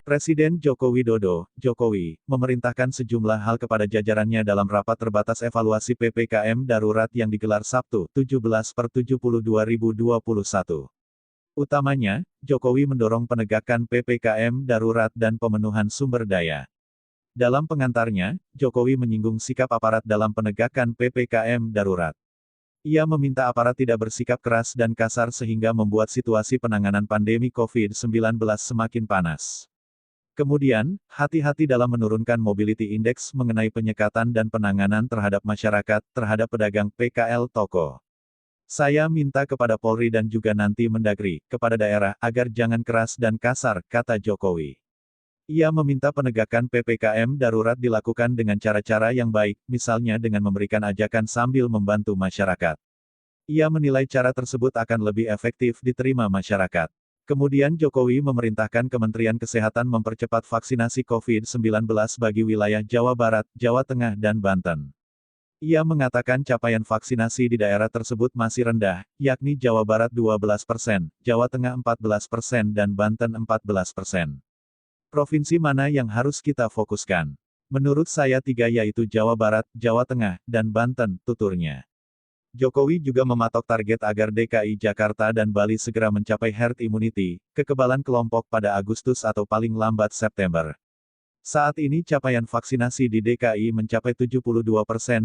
Presiden Joko Widodo, Jokowi, memerintahkan sejumlah hal kepada jajarannya dalam rapat terbatas evaluasi PPKM darurat yang digelar Sabtu, 17/70/2021. Utamanya, Jokowi mendorong penegakan PPKM darurat dan pemenuhan sumber daya. Dalam pengantarnya, Jokowi menyinggung sikap aparat dalam penegakan PPKM darurat. Ia meminta aparat tidak bersikap keras dan kasar sehingga membuat situasi penanganan pandemi COVID-19 semakin panas. Kemudian, hati-hati dalam menurunkan mobility index mengenai penyekatan dan penanganan terhadap masyarakat, terhadap pedagang PKL toko. Saya minta kepada Polri dan juga nanti Mendagri, kepada daerah, agar jangan keras dan kasar, kata Jokowi. Ia meminta penegakan PPKM darurat dilakukan dengan cara-cara yang baik, misalnya dengan memberikan ajakan sambil membantu masyarakat. Ia menilai cara tersebut akan lebih efektif diterima masyarakat. Kemudian Jokowi memerintahkan Kementerian Kesehatan mempercepat vaksinasi COVID-19 bagi wilayah Jawa Barat, Jawa Tengah dan Banten. Ia mengatakan capaian vaksinasi di daerah tersebut masih rendah, yakni Jawa Barat 12%, Jawa Tengah 14% dan Banten 14%. Provinsi mana yang harus kita fokuskan? Menurut saya tiga yaitu Jawa Barat, Jawa Tengah, dan Banten, tuturnya. Jokowi juga mematok target agar DKI Jakarta dan Bali segera mencapai herd immunity, kekebalan kelompok pada Agustus atau paling lambat September. Saat ini capaian vaksinasi di DKI mencapai 72%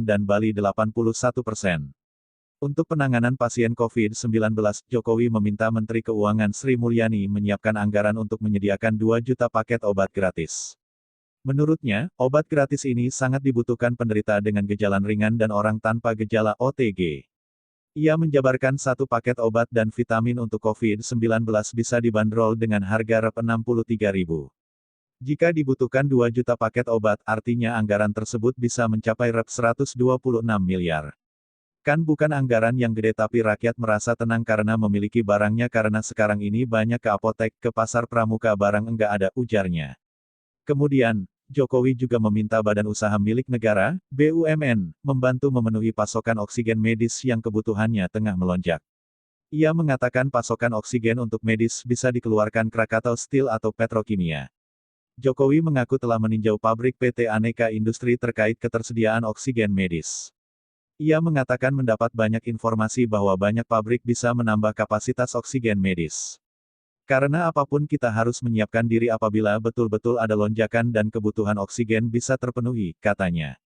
dan Bali 81%. Untuk penanganan pasien COVID-19, Jokowi meminta Menteri Keuangan Sri Mulyani menyiapkan anggaran untuk menyediakan 2 juta paket obat gratis. Menurutnya, obat gratis ini sangat dibutuhkan penderita dengan gejala ringan dan orang tanpa gejala OTG. Ia menjabarkan satu paket obat dan vitamin untuk COVID-19 bisa dibanderol dengan harga Rp63.000. Jika dibutuhkan 2 juta paket obat, artinya anggaran tersebut bisa mencapai Rp126 miliar. Kan bukan anggaran yang gede tapi rakyat merasa tenang karena memiliki barangnya karena sekarang ini banyak ke apotek, ke pasar pramuka barang enggak ada, ujarnya. Kemudian, Jokowi juga meminta badan usaha milik negara, BUMN, membantu memenuhi pasokan oksigen medis yang kebutuhannya tengah melonjak. Ia mengatakan pasokan oksigen untuk medis bisa dikeluarkan Krakatau Steel atau Petrokimia. Jokowi mengaku telah meninjau pabrik PT Aneka Industri terkait ketersediaan oksigen medis. Ia mengatakan mendapat banyak informasi bahwa banyak pabrik bisa menambah kapasitas oksigen medis. Karena apapun kita harus menyiapkan diri apabila betul-betul ada lonjakan dan kebutuhan oksigen bisa terpenuhi, katanya.